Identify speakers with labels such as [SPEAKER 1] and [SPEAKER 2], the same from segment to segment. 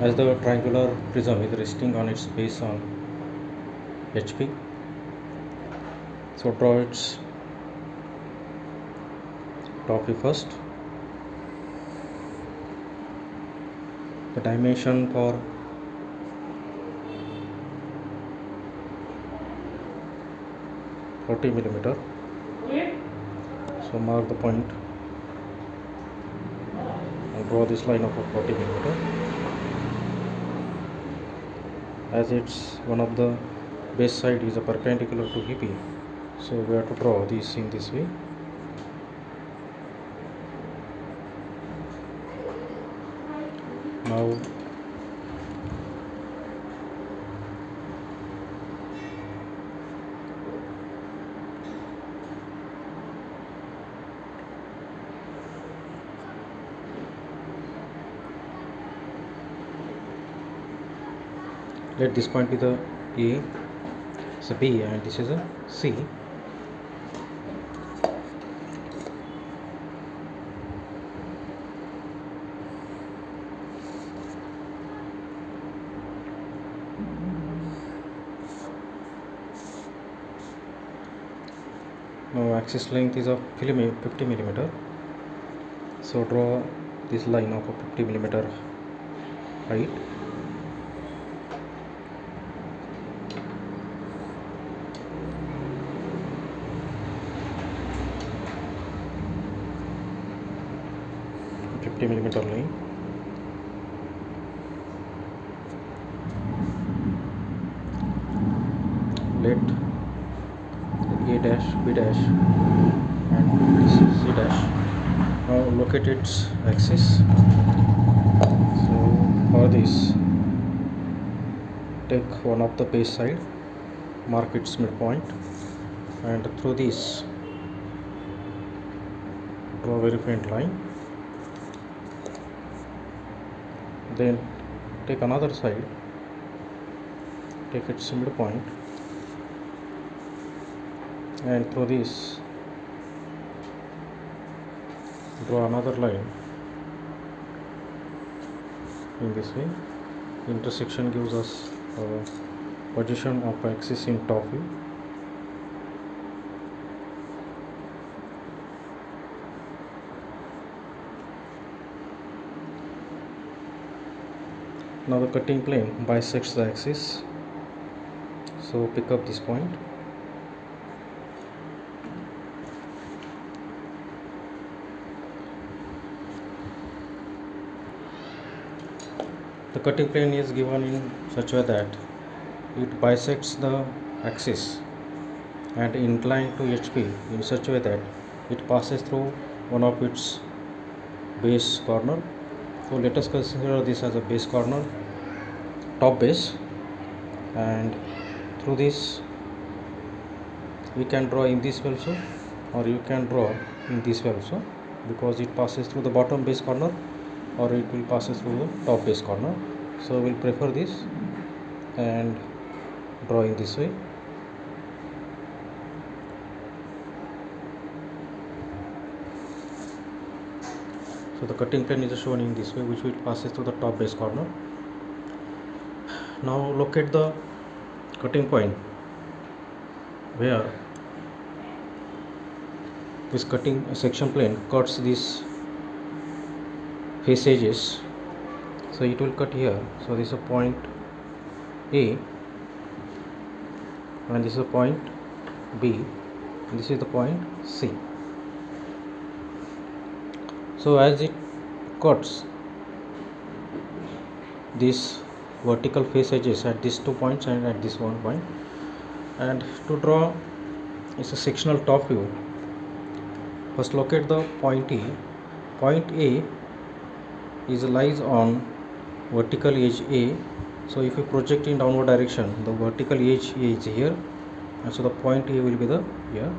[SPEAKER 1] As the triangular prism is resting on its base on HP, so draw its top view first. The dimension for $40mm. So mark the point and draw this line of a $40mm. As it's one of the base side is a perpendicular to VP, so we have to draw this in this way. Now let this point be the A, so B, and this is a C. Now axis length is of 50mm, so draw this line of a 50mm height. $50mm line. Let A dash, B dash, and this C dash. Now locate its axis. So for this, take one of the base side, mark its midpoint, and through this draw a very faint line. Then take another side, take its midpoint, and through this draw another line in this way. Intersection gives us a position of axis in top view. Now the cutting plane bisects the axis, so pick up this point. The cutting plane is given in such a way that it bisects the axis and inclined to HP in such a way that it passes through one of its base corner. So let us consider this as a base corner, top base, and through this we can draw in this way also, or you can draw in this way also, because it passes through the bottom base corner or it will pass through the top base corner. So we'll prefer this and draw in this way. So the cutting plane is shown in this way, which will passes through the top base corner. Now locate the cutting point where this cutting section plane cuts these face edges. So it will cut here. So this is a point A, and this is a point B, and this is the point C. So as it cuts these vertical face edges at these 2 points and at this 1 point, and to draw is a sectional top view, first locate the point E. Point A is lies on vertical edge A. So if you project in downward direction, the vertical edge is here, and so the point A will be the here.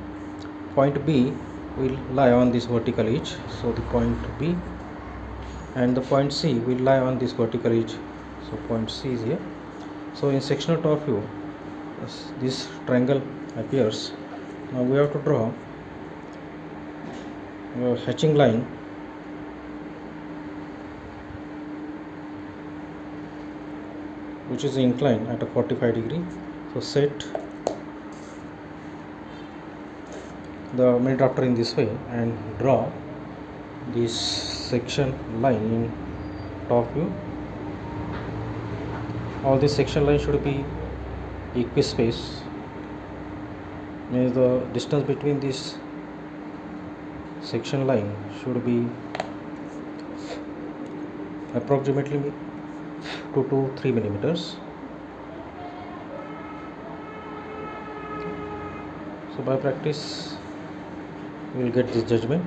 [SPEAKER 1] Point B will lie on this vertical edge, so the point B, and the point C will lie on this vertical edge, so point C is here. So in sectional top view, this triangle appears. Now we have to draw a hatching line which is inclined at a 45 degree. So set the mini drafter in this way and draw this section line in top view. All this section line should be equispaced, means the distance between this section line should be approximately 2 to 3 millimeters. So by practice we will get this judgment.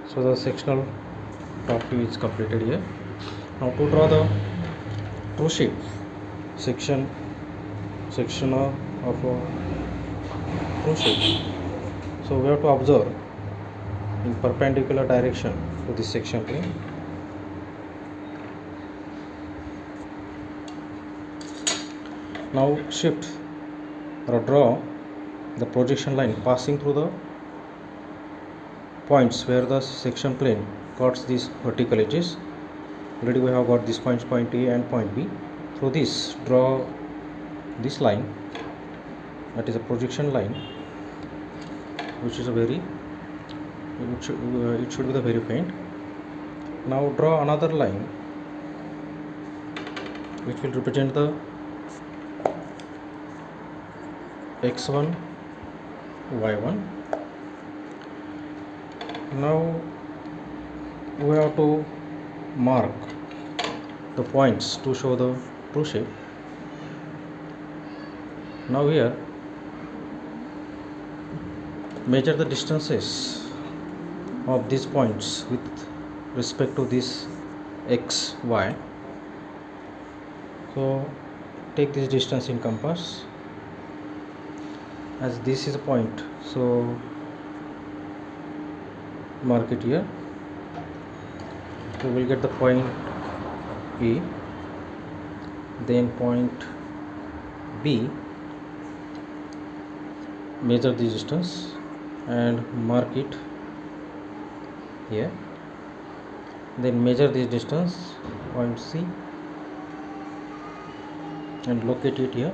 [SPEAKER 1] So the sectional top view is completed here. Now to draw the true shape section of a true shape, so we have to observe in perpendicular direction to this section plane. Now shift or draw the projection line passing through the points where the section plane cuts these vertical edges. Already we have got these points, point A and point B. Through this, draw this line, that is a projection line, which is a very it should be the very faint. Now draw another line which will represent the x1 y1. Now we have to mark the points to show the true shape. Now here measure the distances of these points with respect to this x, y. So take this distance in compass, as this is a point, so mark it here. So we will get the point A, then point B, measure the distance and mark it here, then measure this distance, point C, and locate it here.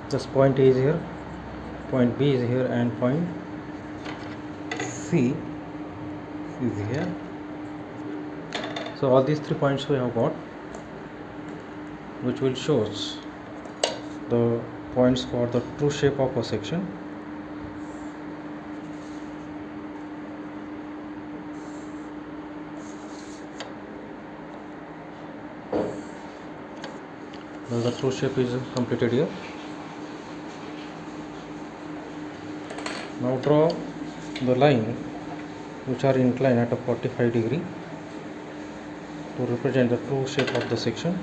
[SPEAKER 1] This point A is here, point B is here, and point C is here. So all these 3 points we have got, which will shows the points for the true shape of a section. Now the true shape is completed here. Now draw the line which are inclined at a 45 degree to represent the true shape of the section.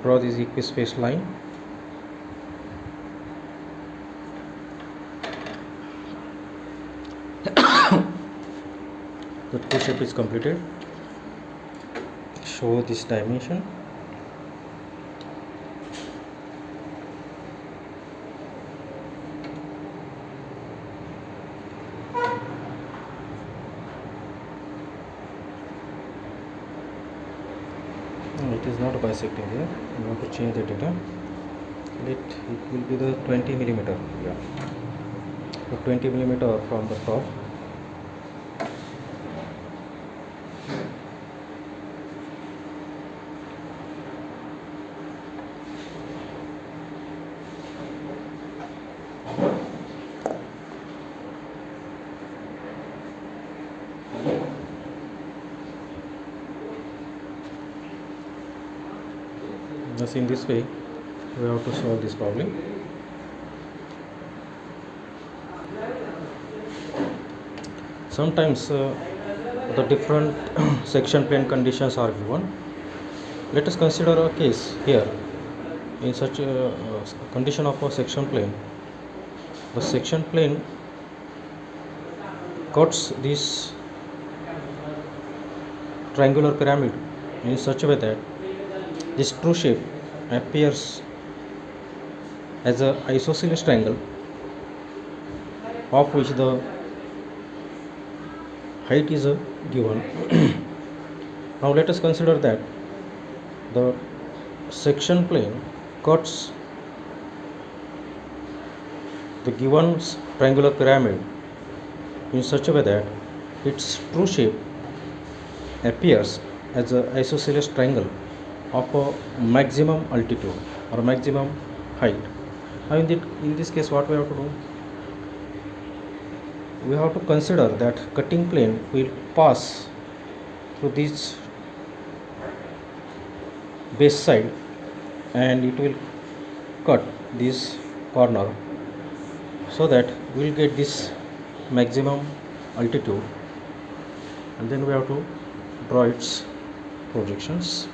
[SPEAKER 1] Draw this equispaced line. The true shape is completed. Show this dimension. It is not bisecting here. You want to change the data. It will be the 20 millimeter. Yeah, so 20 millimeter from the top. Thus in this way we have to solve this problem. Sometimes the different section plane conditions are given. Let us consider a case here. In such a condition of a section plane, the section plane cuts this triangular pyramid in such a way that this true shape appears as an isosceles triangle of which the height is given. Now let us consider that the section plane cuts the given triangular pyramid in such a way that its true shape appears as an isosceles triangle of a maximum altitude or maximum height. Now in this case what we have to do? We have to consider that cutting plane will pass through this base side and it will cut this corner, so that we will get this maximum altitude, and then we have to draw its projections.